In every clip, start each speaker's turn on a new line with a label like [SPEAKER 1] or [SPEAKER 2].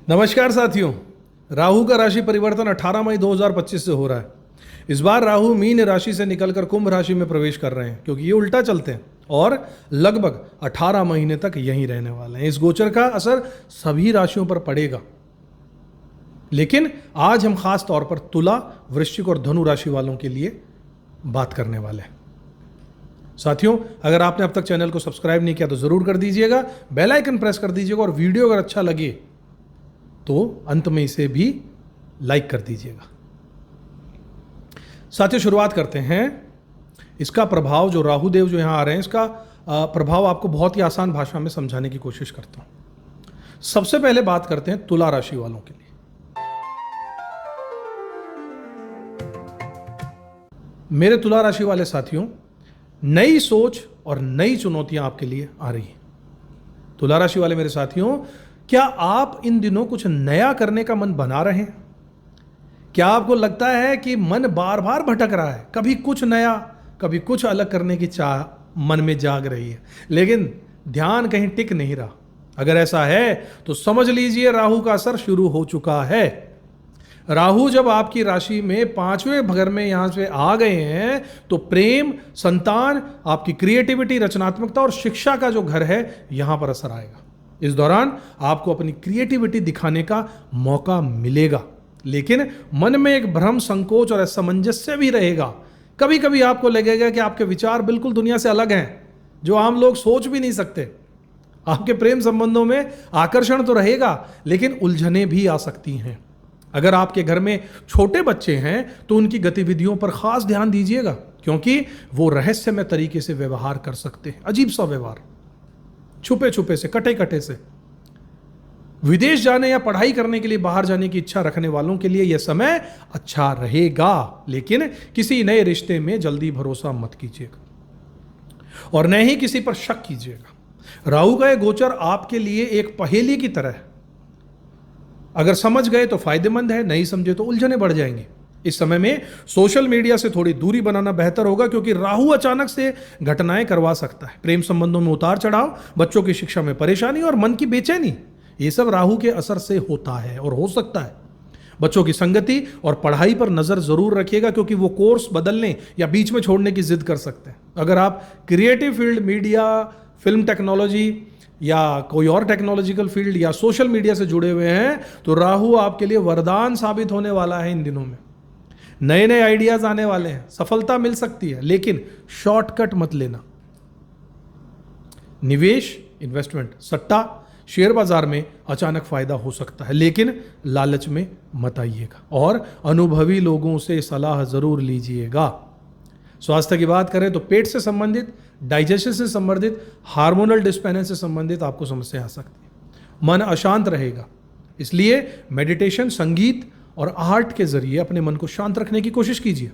[SPEAKER 1] नमस्कार साथियों। राहु का राशि परिवर्तन 18 मई 2025 से हो रहा है। इस बार राहु मीन राशि से निकलकर कुंभ राशि में प्रवेश कर रहे हैं क्योंकि ये उल्टा चलते हैं और लगभग 18 महीने तक यहीं रहने वाले हैं। इस गोचर का असर सभी राशियों पर पड़ेगा, लेकिन आज हम खास तौर पर तुला, वृश्चिक और धनु राशि वालों के लिए बात करने वाले हैं। साथियों, अगर आपने अब तक चैनल को सब्सक्राइब नहीं किया तो जरूर कर दीजिएगा, बेल आइकन प्रेस कर दीजिएगा और वीडियो अगर अच्छा लगे तो अंत में इसे भी लाइक कर दीजिएगा। साथियों, शुरुआत करते हैं। इसका प्रभाव जो राहु देव जो यहां आ रहे हैं, इसका प्रभाव आपको बहुत ही आसान भाषा में समझाने की कोशिश करता हूं। सबसे पहले बात करते हैं तुला राशि वालों के लिए। मेरे तुला राशि वाले साथियों, नई सोच और नई चुनौतियां आपके लिए आ रही हैं। तुला राशि वाले मेरे साथियों, क्या आप इन दिनों कुछ नया करने का मन बना रहे हैं? क्या आपको लगता है कि मन बार बार भटक रहा है, कभी कुछ नया कभी कुछ अलग करने की चाह मन में जाग रही है, लेकिन ध्यान कहीं टिक नहीं रहा? अगर ऐसा है तो समझ लीजिए राहु का असर शुरू हो चुका है। राहु जब आपकी राशि में 5वें घर में यहां से आ गए हैं तो प्रेम, संतान, आपकी क्रिएटिविटी, रचनात्मकता और शिक्षा का जो घर है यहां पर असर आएगा। इस दौरान आपको अपनी क्रिएटिविटी दिखाने का मौका मिलेगा, लेकिन मन में एक भ्रम, संकोच और असमंजस्य भी रहेगा। कभी कभी आपको लगेगा कि आपके विचार बिल्कुल दुनिया से अलग हैं, जो आम लोग सोच भी नहीं सकते। आपके प्रेम संबंधों में आकर्षण तो रहेगा, लेकिन उलझने भी आ सकती हैं। अगर आपके घर में छोटे बच्चे हैं तो उनकी गतिविधियों पर खास ध्यान दीजिएगा, क्योंकि वो रहस्यमय तरीके से व्यवहार कर सकते हैं। अजीब सा व्यवहार, छुपे छुपे से, कटे कटे से। विदेश जाने या पढ़ाई करने के लिए बाहर जाने की इच्छा रखने वालों के लिए यह समय अच्छा रहेगा, लेकिन किसी नए रिश्ते में जल्दी भरोसा मत कीजिएगा और न ही किसी पर शक कीजिएगा। राहु का यह गोचर आपके लिए एक पहेली की तरह है। अगर समझ गए तो फायदेमंद है, नहीं समझे तो उलझने बढ़ जाएंगे। इस समय में सोशल मीडिया से थोड़ी दूरी बनाना बेहतर होगा, क्योंकि राहु अचानक से घटनाएं करवा सकता है। प्रेम संबंधों में उतार चढ़ाव, बच्चों की शिक्षा में परेशानी और मन की बेचैनी, ये सब राहु के असर से होता है और हो सकता है। बच्चों की संगति और पढ़ाई पर नजर जरूर रखिएगा, क्योंकि वो कोर्स बदलने या बीच में छोड़ने की जिद कर सकते हैं। अगर आप creative field, media, film technology या कोई और टेक्नोलॉजिकल फील्ड या सोशल मीडिया से जुड़े हुए हैं तो राहु आपके लिए वरदान साबित होने वाला है। इन दिनों में नए नए आइडियाज आने वाले हैं, सफलता मिल सकती है, लेकिन शॉर्टकट मत लेना। निवेश, इन्वेस्टमेंट, सट्टा, शेयर बाजार में अचानक फायदा हो सकता है, लेकिन लालच में मत आइएगा और अनुभवी लोगों से सलाह जरूर लीजिएगा। स्वास्थ्य की बात करें तो पेट से संबंधित, डाइजेशन से संबंधित, हार्मोनल डिस्बैलेंस से संबंधित आपको समस्या आ सकती है। मन अशांत रहेगा, इसलिए मेडिटेशन, संगीत और आर्ट के जरिए अपने मन को शांत रखने की कोशिश कीजिए।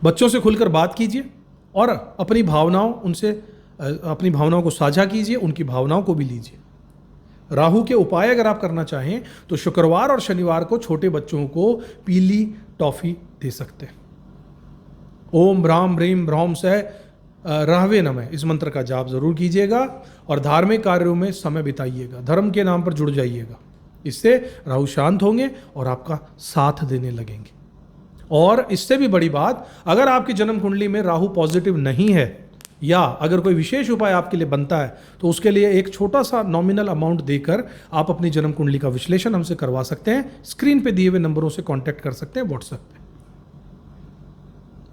[SPEAKER 1] बच्चों से खुलकर बात कीजिए और अपनी भावनाओं को साझा कीजिए, उनकी भावनाओं को भी लीजिए। राहु के उपाय अगर आप करना चाहें तो शुक्रवार और शनिवार को छोटे बच्चों को पीली टॉफी दे सकते हैं। ओम भ्राम ह्रीम भ्रौम से राहवे नमः, इस मंत्र का जाप जरूर कीजिएगा और धार्मिक कार्यों में समय बिताइएगा। धर्म के नाम पर जुड़ जाइएगा, इससे राहु शांत होंगे और आपका साथ देने लगेंगे। और इससे भी बड़ी बात, अगर आपकी जन्म कुंडली में राहु पॉजिटिव नहीं है या अगर कोई विशेष उपाय आपके लिए बनता है तो उसके लिए एक छोटा सा नॉमिनल अमाउंट देकर आप अपनी जन्म कुंडली का विश्लेषण हमसे करवा सकते हैं। स्क्रीन पे दिए हुए नंबरों से कांटेक्ट कर सकते हैं, व्हाट्सएप पे।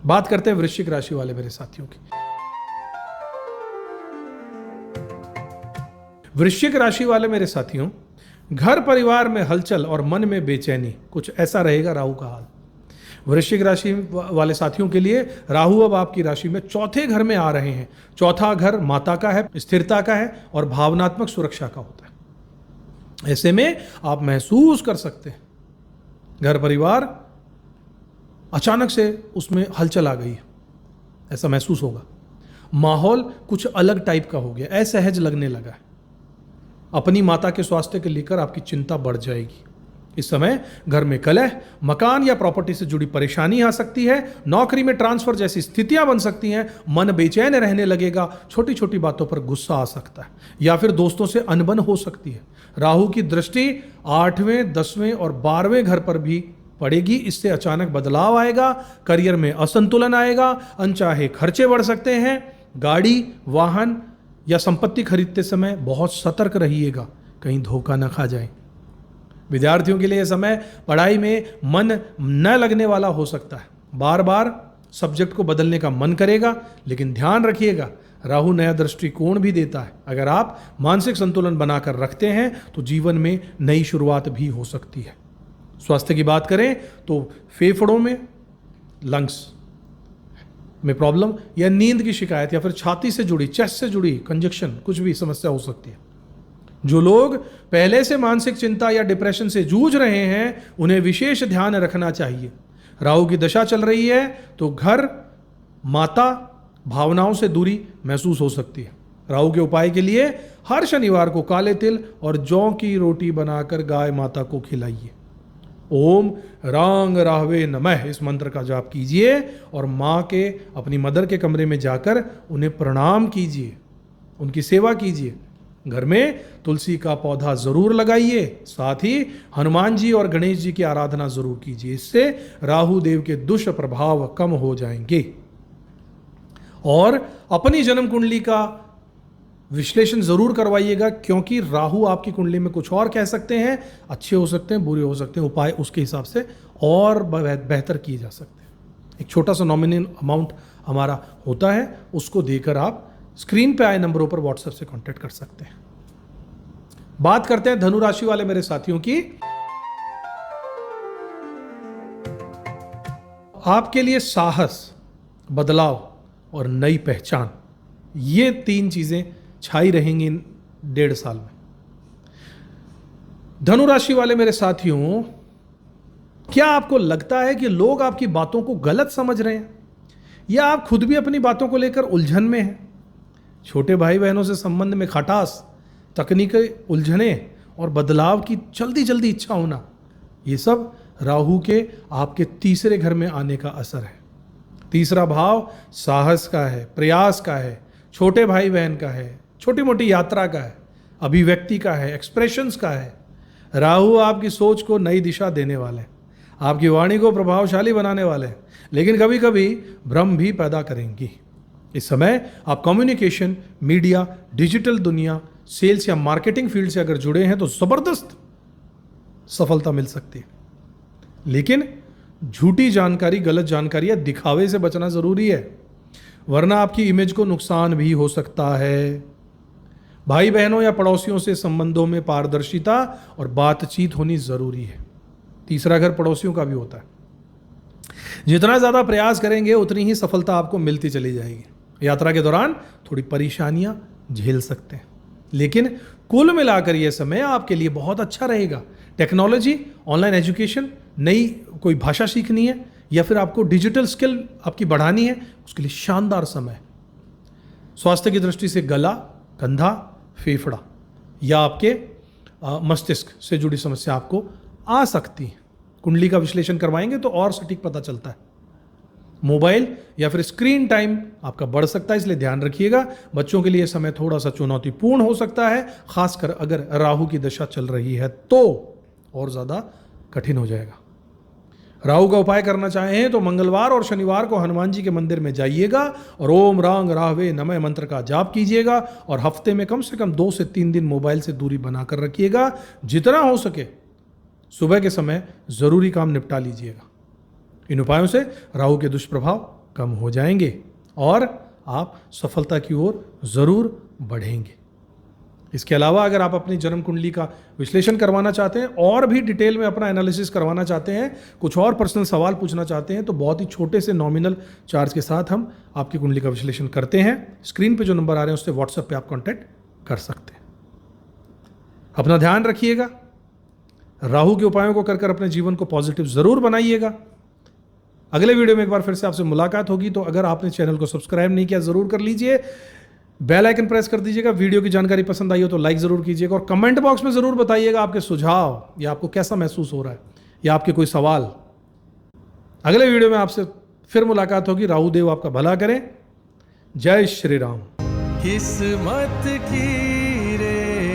[SPEAKER 1] बात करते हैं वृश्चिक राशि वाले मेरे साथियों की। वृश्चिक राशि वाले मेरे साथियों, घर परिवार में हलचल और मन में बेचैनी, कुछ ऐसा रहेगा राहु का हाल। वृश्चिक राशि वाले साथियों के लिए राहु अब आपकी राशि में चौथे घर में आ रहे हैं। चौथा घर माता का है, स्थिरता का है और भावनात्मक सुरक्षा का होता है। ऐसे में आप महसूस कर सकते हैं घर परिवार अचानक से उसमें हलचल आ गई है, ऐसा महसूस होगा। माहौल कुछ अलग टाइप का हो गया, असहज लगने लगा है। अपनी माता के स्वास्थ्य को लेकर आपकी चिंता बढ़ जाएगी। इस समय घर में कलह, मकान या प्रॉपर्टी से जुड़ी परेशानी आ सकती है, नौकरी में ट्रांसफर जैसी स्थितियां बन सकती हैं, मन बेचैन रहने लगेगा, छोटी छोटी बातों पर गुस्सा आ सकता है या फिर दोस्तों से अनबन हो सकती है। राहु की दृष्टि 8वें, 10वें और 12वें घर पर भी पड़ेगी। इससे अचानक बदलाव आएगा, करियर में असंतुलन आएगा, अनचाहे खर्चे बढ़ सकते हैं। गाड़ी, वाहन या संपत्ति खरीदते समय बहुत सतर्क रहिएगा, कहीं धोखा न खा जाए। विद्यार्थियों के लिए यह समय पढ़ाई में मन न लगने वाला हो सकता है, बार बार सब्जेक्ट को बदलने का मन करेगा, लेकिन ध्यान रखिएगा राहु नया दृष्टिकोण भी देता है। अगर आप मानसिक संतुलन बनाकर रखते हैं तो जीवन में नई शुरुआत भी हो सकती है। स्वास्थ्य की बात करें तो फेफड़ों में, लंग्स में प्रॉब्लम या नींद की शिकायत या फिर छाती से जुड़ी, चेस्ट से जुड़ी कंजक्शन, कुछ भी समस्या हो सकती है। जो लोग पहले से मानसिक चिंता या डिप्रेशन से जूझ रहे हैं उन्हें विशेष ध्यान रखना चाहिए। राहु की दशा चल रही है तो घर, माता, भावनाओं से दूरी महसूस हो सकती है। राहु के उपाय के लिए हर शनिवार को काले तिल और जौ की रोटी बनाकर गाय माता को खिलाइए। ओम रांग राहवे नमः इस मंत्र का जाप कीजिए और माँ के, अपनी मदर के कमरे में जाकर उन्हें प्रणाम कीजिए, उनकी सेवा कीजिए। घर में तुलसी का पौधा जरूर लगाइए, साथ ही हनुमान जी और गणेश जी की आराधना जरूर कीजिए। इससे राहु देव के दुष्प्रभाव कम हो जाएंगे। और अपनी जन्म कुंडली का विश्लेषण जरूर करवाइएगा, क्योंकि राहु आपकी कुंडली में कुछ और कह सकते हैं, अच्छे हो सकते हैं, बुरे हो सकते हैं। उपाय उसके हिसाब से और बेहतर किए जा सकते हैं। एक छोटा सा नॉमिनल अमाउंट हमारा होता है, उसको देकर आप स्क्रीन पे आए नंबरों पर व्हाट्सएप से कांटेक्ट कर सकते हैं। बात करते हैं धनु राशि वाले मेरे साथियों की। आपके लिए साहस, बदलाव और नई पहचान, ये 3 चीजें छाई रहेंगी इन 1.5 साल में। धनु राशि वाले मेरे साथियों, क्या आपको लगता है कि लोग आपकी बातों को गलत समझ रहे हैं या आप खुद भी अपनी बातों को लेकर उलझन में हैं? छोटे भाई बहनों से संबंध में खटास, तकनीकी उलझने और बदलाव की जल्दी जल्दी इच्छा होना, ये सब राहु के आपके तीसरे घर में आने का असर है। तीसरा भाव साहस का है, प्रयास का है, छोटे भाई बहन का है, छोटी मोटी यात्रा का है, अभिव्यक्ति का है, एक्सप्रेशंस का है। राहु आपकी सोच को नई दिशा देने वाले हैं, आपकी वाणी को प्रभावशाली बनाने वाले हैं, लेकिन कभी कभी भ्रम भी पैदा करेंगी। इस समय आप कम्युनिकेशन, मीडिया, डिजिटल दुनिया, सेल्स या मार्केटिंग फील्ड से अगर जुड़े हैं तो जबरदस्त सफलता मिल सकती है। लेकिन झूठी जानकारी, गलत जानकारी या दिखावे से बचना जरूरी है, वरना आपकी इमेज को नुकसान भी हो सकता है। भाई बहनों या पड़ोसियों से संबंधों में पारदर्शिता और बातचीत होनी जरूरी है। तीसरा घर पड़ोसियों का भी होता है। जितना ज्यादा प्रयास करेंगे उतनी ही सफलता आपको मिलती चली जाएगी। यात्रा के दौरान थोड़ी परेशानियां झेल सकते हैं, लेकिन कुल मिलाकर यह समय आपके लिए बहुत अच्छा रहेगा। टेक्नोलॉजी, ऑनलाइन एजुकेशन, नई कोई भाषा सीखनी है या फिर आपको डिजिटल स्किल आपकी बढ़ानी है, उसके लिए शानदार समय। स्वास्थ्य की दृष्टि से गला, कंधा, फेफड़ा या आपके मस्तिष्क से जुड़ी समस्या आपको आ सकती है। कुंडली का विश्लेषण करवाएंगे तो और सटीक पता चलता है। मोबाइल या फिर स्क्रीन टाइम आपका बढ़ सकता है, इसलिए ध्यान रखिएगा। बच्चों के लिए समय थोड़ा सा चुनौतीपूर्ण हो सकता है, खासकर अगर राहु की दशा चल रही है तो और ज्यादा कठिन हो जाएगा। राहु का उपाय करना चाहें तो मंगलवार और शनिवार को हनुमान जी के मंदिर में जाइएगा और ओम रांग राहवे नमः मंत्र का जाप कीजिएगा और हफ्ते में कम से कम 2 से 3 दिन मोबाइल से दूरी बनाकर रखिएगा। जितना हो सके सुबह के समय जरूरी काम निपटा लीजिएगा। इन उपायों से राहु के दुष्प्रभाव कम हो जाएंगे और आप सफलता की ओर जरूर बढ़ेंगे। इसके अलावा अगर आप अपनी जन्म कुंडली का विश्लेषण करवाना चाहते हैं और भी डिटेल में अपना एनालिसिस करवाना चाहते हैं, कुछ और पर्सनल सवाल पूछना चाहते हैं, तो बहुत ही छोटे से नॉमिनल चार्ज के साथ हम आपकी कुंडली का विश्लेषण करते हैं। स्क्रीन पे जो नंबर आ रहे हैं उससे व्हाट्सएप पे आप कांटेक्ट कर सकते हैं। अपना ध्यान रखिएगा, राहु के उपायों को कर अपने जीवन को पॉजिटिव जरूर बनाइएगा। अगले वीडियो में एक बार फिर से आपसे मुलाकात होगी, तो अगर आपने चैनल को सब्सक्राइब नहीं किया जरूर कर लीजिए। बेल आइकन प्रेस कर दीजिएगा। वीडियो की जानकारी पसंद आई हो तो लाइक ज़रूर कीजिएगा और कमेंट बॉक्स में ज़रूर बताइएगा आपके सुझाव या आपको कैसा महसूस हो रहा है या आपके कोई सवाल। अगले वीडियो में आपसे फिर मुलाकात होगी। राहु देव आपका भला करें। जय श्री राम।
[SPEAKER 2] किस्मत की रे